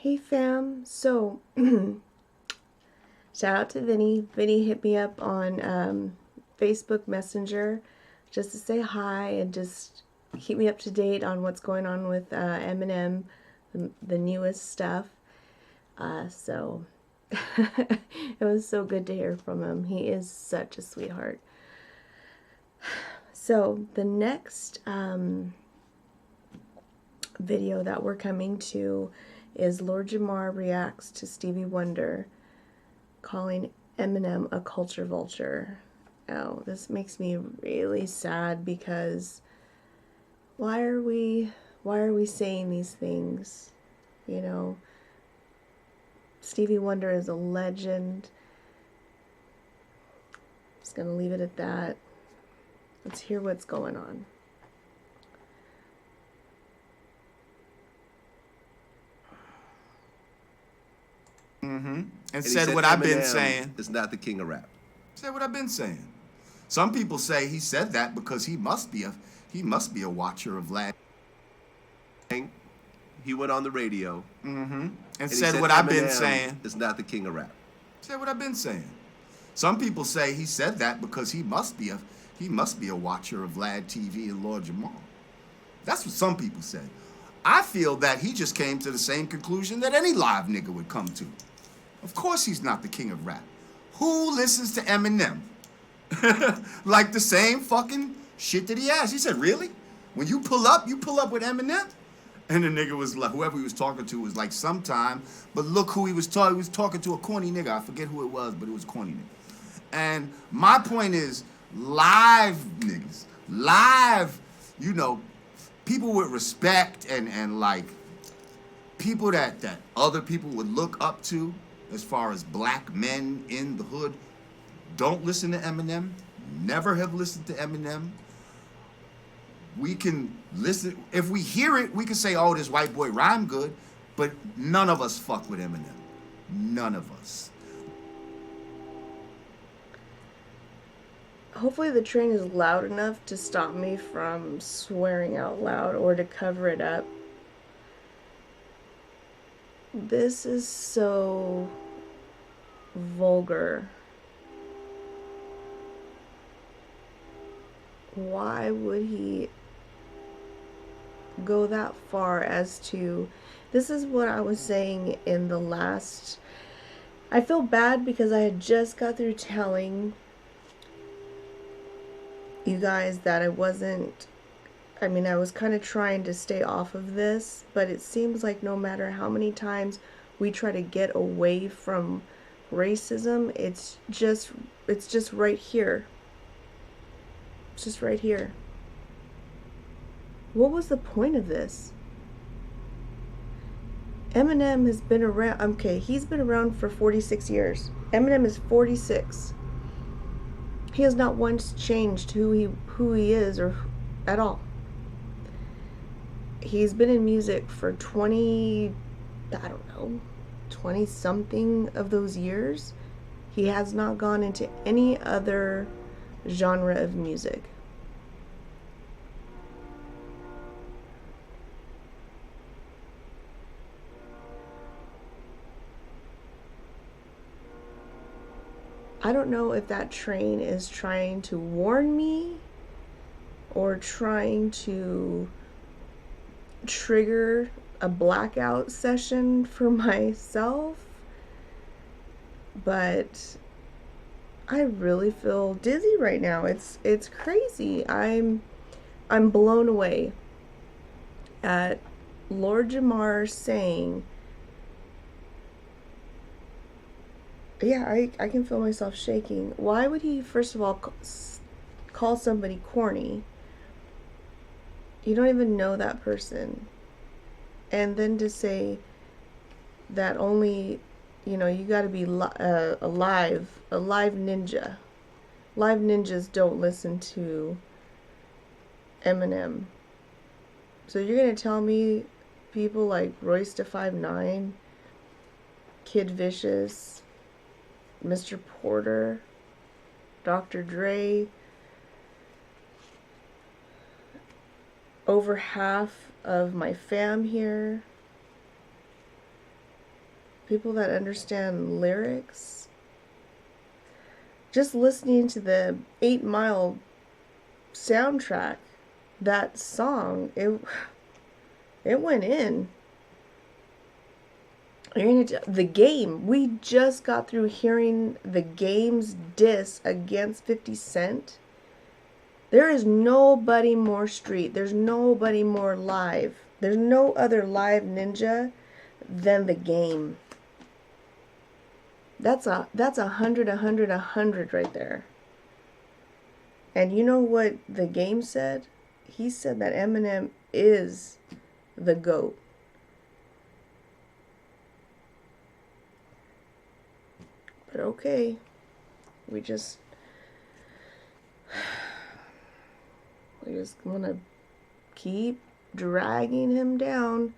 Hey fam, so shout out to Vinny. Vinny hit me up on Facebook Messenger just to say hi and just keep me up to date on what's going on with Eminem, the newest stuff. So it was so good to hear from him. He is such a sweetheart. So the next video that we're coming to is Lord Jamar reacts to Stevie Wonder calling Eminem a culture vulture. Oh, this makes me really sad because why are we saying these things? You know, Stevie Wonder is a legend. Just gonna leave it at that. Let's hear what's going on. And said what I've been saying. Is not the king of rap. Said what I've been saying. Some people say he said that because he must be a watcher of Vladtv. He went on the radio and said what I've been saying. Is not the king of rap. Said what I've been saying. Some people say he said that because he must be a watcher of Vladtv and Lord Jamar. That's what some people say. I feel that he just came to the same conclusion that any live nigga would come to. Of course he's not the king of rap. Who listens to Eminem? Like the same fucking shit that he asked. He said, really? When you pull up with Eminem? And the nigga was like, whoever he was talking to was like, sometime, but look who he was talking. He was talking to a corny nigga. I forget who it was, but it was a corny nigga. And my point is, live niggas, live, you know, people with respect and like people that other people would look up to as far as black men in the hood don't listen to Eminem, never have listened to Eminem. We can listen, if we hear it, we can say, oh, this white boy rhyme good, but none of us fuck with Eminem. None of us. Hopefully the train is loud enough to stop me from swearing out loud or to cover it up. This is so vulgar. Why would he go that far as to... This is what I was saying in the last... I feel bad because I had just got through telling you guys that I wasn't... I mean, I was kind of trying to stay off of this, but it seems like no matter how many times we try to get away from racism, it's just right here. It's just right here. What was the point of this? Eminem has been around, okay, he's been around for 46 years. Eminem is 46. He has not once changed who he is or at all. He's been in music for 20 something of those years. He has not gone into any other genre of music. I don't know if that train is trying to warn me or trying to trigger a blackout session for myself, but I really feel dizzy right now. It's crazy. I'm blown away at Lord Jamar saying, yeah, I can feel myself shaking. Why would he, first of all, call somebody corny? You don't even know that person. And then to say that only, you know, you got to be a live ninja. Live ninjas don't listen to Eminem. So you're going to tell me people like Royce da 5'9", Kid Vicious, Mr. Porter, Dr. Dre, over half of my fam here, people that understand lyrics. Just listening to the 8 Mile soundtrack, that song, it went in. The Game. We just got through hearing The Game's diss against 50 Cent. There is nobody more street. There's nobody more live. There's no other live ninja than The Game. That's a 100, 100, 100 right there. And you know what The Game said? He said that Eminem is the GOAT. But okay, we just want to keep dragging him down,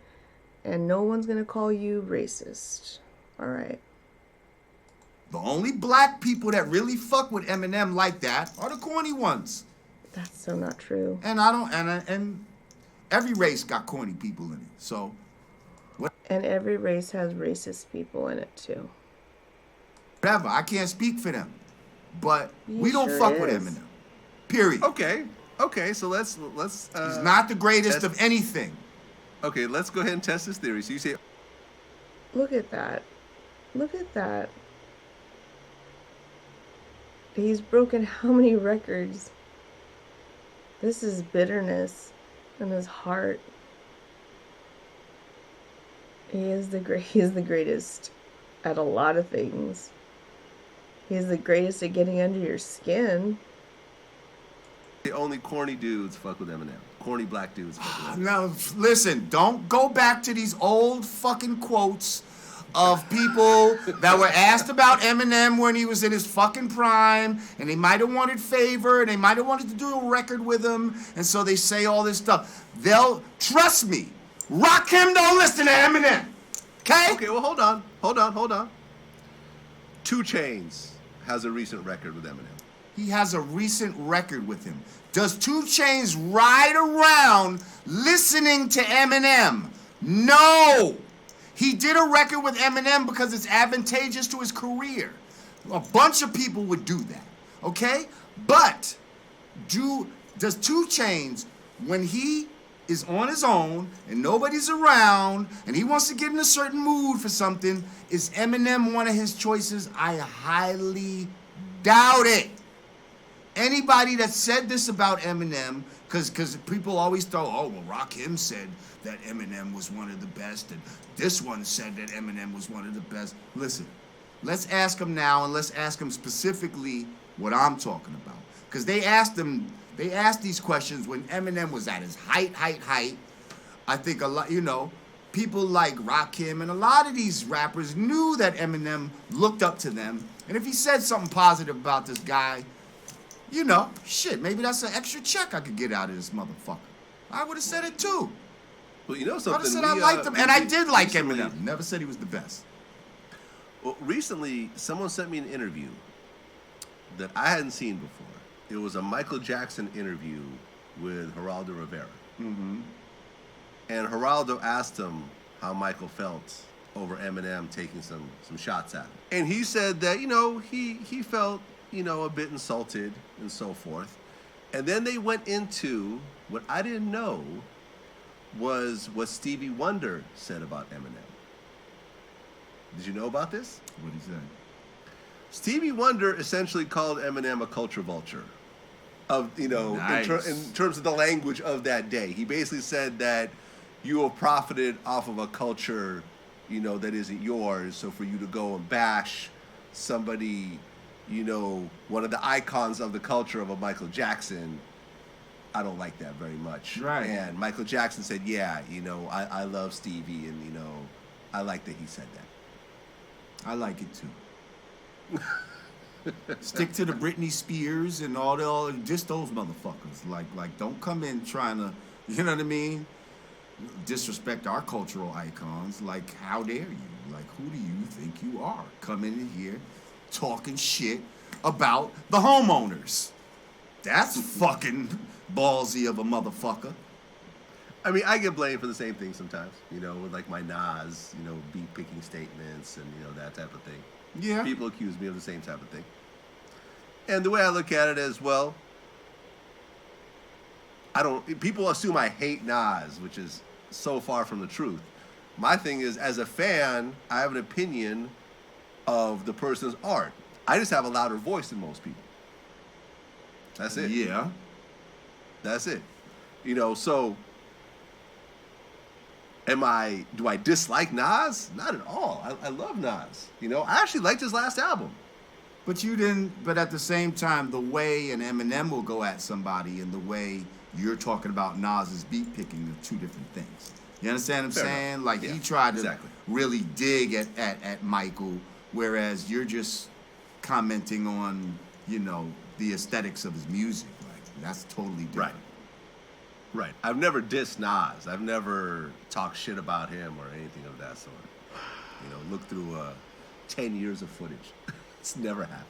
and no one's going to call you racist. All right. The only black people that really fuck with Eminem like that are the corny ones. That's so not true. And I don't, and every race got corny people in it. So, what? And every race has racist people in it too. Whatever. I can't speak for them, but we He don't sure fuck with is. Eminem. Period. Okay. So let's. He's not the greatest of anything. Okay, let's go ahead and test this theory. So you say, Look at that. Look at that. He's broken how many records? This is bitterness in his heart. He is the greatest at a lot of things. He's the greatest at getting under your skin. the only corny dudes fuck with Eminem. Corny black dudes fuck with Eminem. Now, listen, don't go back to these old fucking quotes of people that were asked about Eminem when he was in his fucking prime, and they might have wanted favor, and they might have wanted to do a record with him, and so they say all this stuff. They'll, trust me, Rakim don't listen to Eminem, okay? Okay, well, hold on. 2 Chainz has a recent record with Eminem. He has a recent record with him. Does 2 Chainz ride around listening to Eminem? No! He did a record with Eminem because it's advantageous to his career. A bunch of people would do that, okay? But does 2 Chainz, when he is on his own and nobody's around and he wants to get in a certain mood for something, is Eminem one of his choices? I highly doubt it. Anybody that said this about Eminem, because people always throw, oh, well, Rakim said that Eminem was one of the best, and this one said that Eminem was one of the best. Listen, let's ask him now, and let's ask him specifically what I'm talking about. Because they asked these questions when Eminem was at his height. I think a lot, people like Rakim and a lot of these rappers knew that Eminem looked up to them. And if he said something positive about this guy, shit, maybe that's an extra check I could get out of this motherfucker. I would have said it too. Well, you know I would something? have said I liked him, and I did like Eminem. Never said he was the best. Well, recently, someone sent me an interview that I hadn't seen before. It was a Michael Jackson interview with Geraldo Rivera. Mm-hmm. And Geraldo asked him how Michael felt over Eminem taking some shots at him. And he said that, he felt, a bit insulted and so forth. And then they went into what I didn't know was what Stevie Wonder said about Eminem. Did you know about this? What'd he say? Stevie Wonder essentially called Eminem a culture vulture. Nice. In terms of the language of that day. He basically said that you have profited off of a culture, that isn't yours. So for you to go and bash somebody, one of the icons of the culture of a Michael Jackson, I don't like that very much. Right. And Michael Jackson said, yeah, I love Stevie, and, I like that he said that. I like it too. Stick to the Britney Spears and all just those motherfuckers. Like don't come in trying to, you know what I mean? Disrespect our cultural icons. Like, how dare you? Like, who do you think you are? Coming in here talking shit about the homeowners. That's fucking ballsy of a motherfucker. I mean, I get blamed for the same thing sometimes, with like my Nas, beat picking statements and, that type of thing. Yeah. People accuse me of the same type of thing. And the way I look at it is, well, people assume I hate Nas, which is so far from the truth. My thing is, as a fan, I have an opinion of the person's art. I just have a louder voice than most people. That's it. Yeah. That's it. So do I dislike Nas? Not at all. I love Nas. I actually liked his last album. But you didn't. But at the same time, the way an Eminem will go at somebody and the way you're talking about Nas's beat picking are two different things. You understand what I'm saying? Enough. Like, yeah, he tried to exactly. really dig at Michael, whereas you're just commenting on, the aesthetics of his music. Like, that's totally different. Right. I've never dissed Nas. I've never talked shit about him or anything of that sort. Look through 10 years of footage. It's never happened.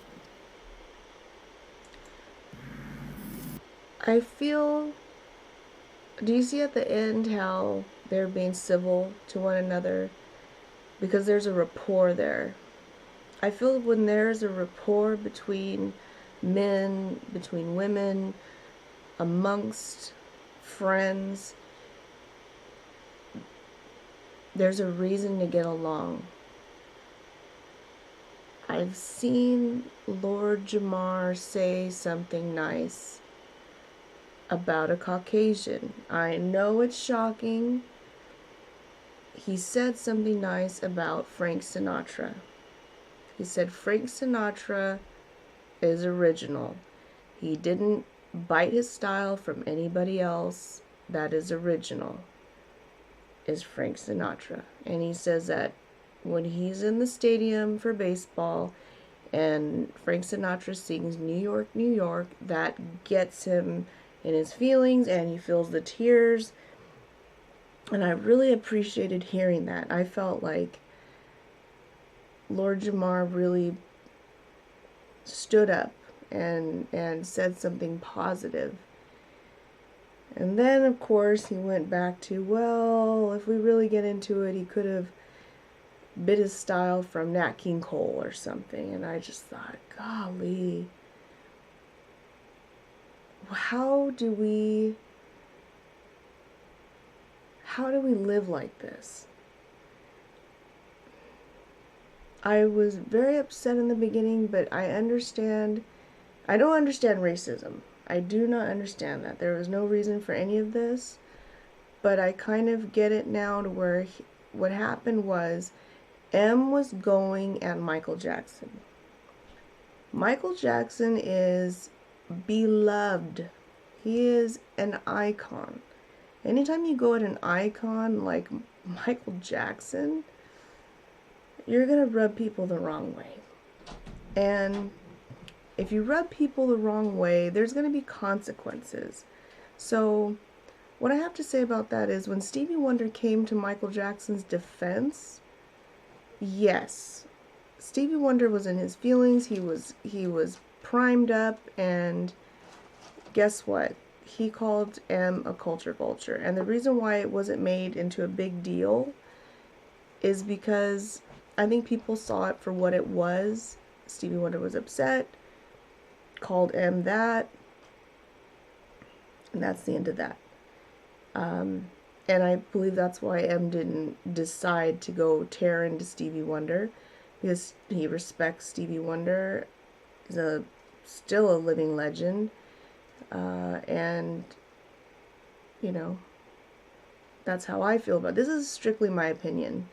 I feel. Do you see at the end how they're being civil to one another? Because there's a rapport there. I feel when there's a rapport between men, between women, amongst friends, there's a reason to get along. I've seen Lord Jamar say something nice about a Caucasian. I know it's shocking. He said something nice about Frank Sinatra. He said Frank Sinatra is original. He didn't bite his style from anybody else. That is original, is Frank Sinatra. And he says that when he's in the stadium for baseball and Frank Sinatra sings New York, New York, that gets him in his feelings and he feels the tears. And I really appreciated hearing that. I felt like Lord Jamar really stood up and said something positive. And then, of course, he went back to, well, if we really get into it, he could have bit his style from Nat King Cole or something. And I just thought, golly, how do we live like this? I was very upset in the beginning, but I don't understand racism. I do not understand that. There was no reason for any of this, but I kind of get it now to where what happened was M was going at Michael Jackson. Michael Jackson is beloved. He is an icon. Anytime you go at an icon like Michael Jackson, you're going to rub people the wrong way. And if you rub people the wrong way, there's going to be consequences. So what I have to say about that is when Stevie Wonder came to Michael Jackson's defense, yes, Stevie Wonder was in his feelings. He was primed up, and guess what? He called M a culture vulture. And the reason why it wasn't made into a big deal is because I think people saw it for what it was. Stevie Wonder was upset, called M that, and that's the end of that. And I believe that's why M didn't decide to go tear into Stevie Wonder, because he respects Stevie Wonder. He's still a living legend. And, that's how I feel about it. This is strictly my opinion.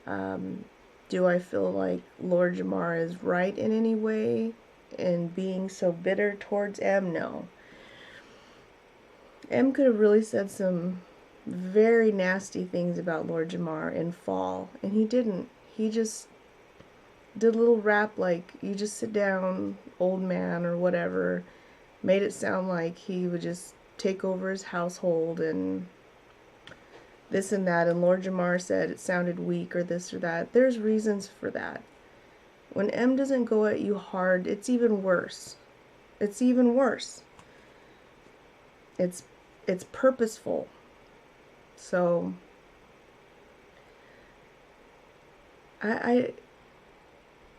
Do I feel like Lord Jamar is right in any way in being so bitter towards M? No. M could have really said some very nasty things about Lord Jamar in Fall, and he didn't. He just did a little rap like, you just sit down, old man, or whatever. Made it sound like he would just take over his household and this and that. And Lord Jamar said it sounded weak or this or that. There's reasons for that. When M doesn't go at you hard, it's even worse. It's even worse. It's purposeful. So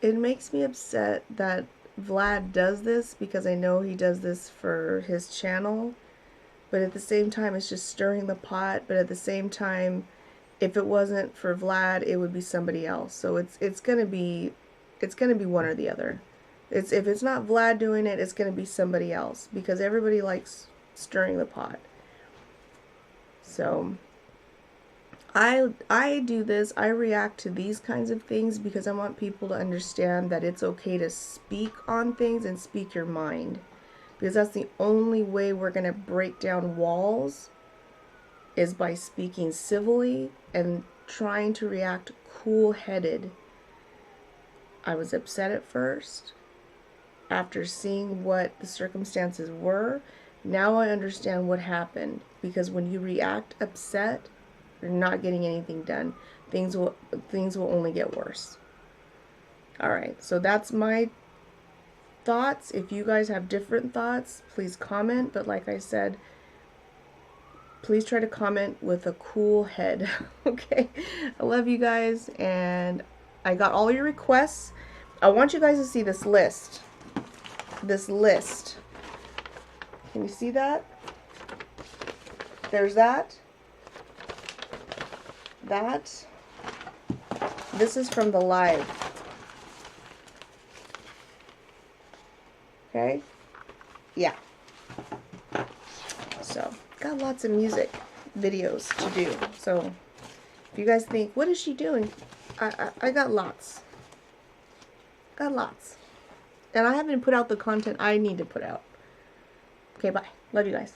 it makes me upset that Vlad does this, because I know he does this for his channel, but at the same time it's just stirring the pot. But at the same time, if it wasn't for Vlad, it would be somebody else. So it's gonna be one or the other. If it's not Vlad doing it, it's gonna be somebody else, because everybody likes stirring the pot. So I do this. I react to these kinds of things because I want people to understand that it's okay to speak on things and speak your mind, because that's the only way we're going to break down walls, is by speaking civilly and trying to react cool-headed. I was upset at first. After seeing what the circumstances were, now I understand what happened, because when you react upset, you're not getting anything done. Things will only get worse. All right, so that's my thoughts. If you guys have different thoughts, please comment. But like I said, please try to comment with a cool head. Okay, I love you guys, and I got all your requests. I want you guys to see this list. This list. Can you see that? There's that. That. This is from the live. Okay? Yeah. So, got lots of music videos to do. So, if you guys think, what is she doing? I got lots. Got lots. And I haven't put out the content I need to put out. Okay, bye. Love you guys.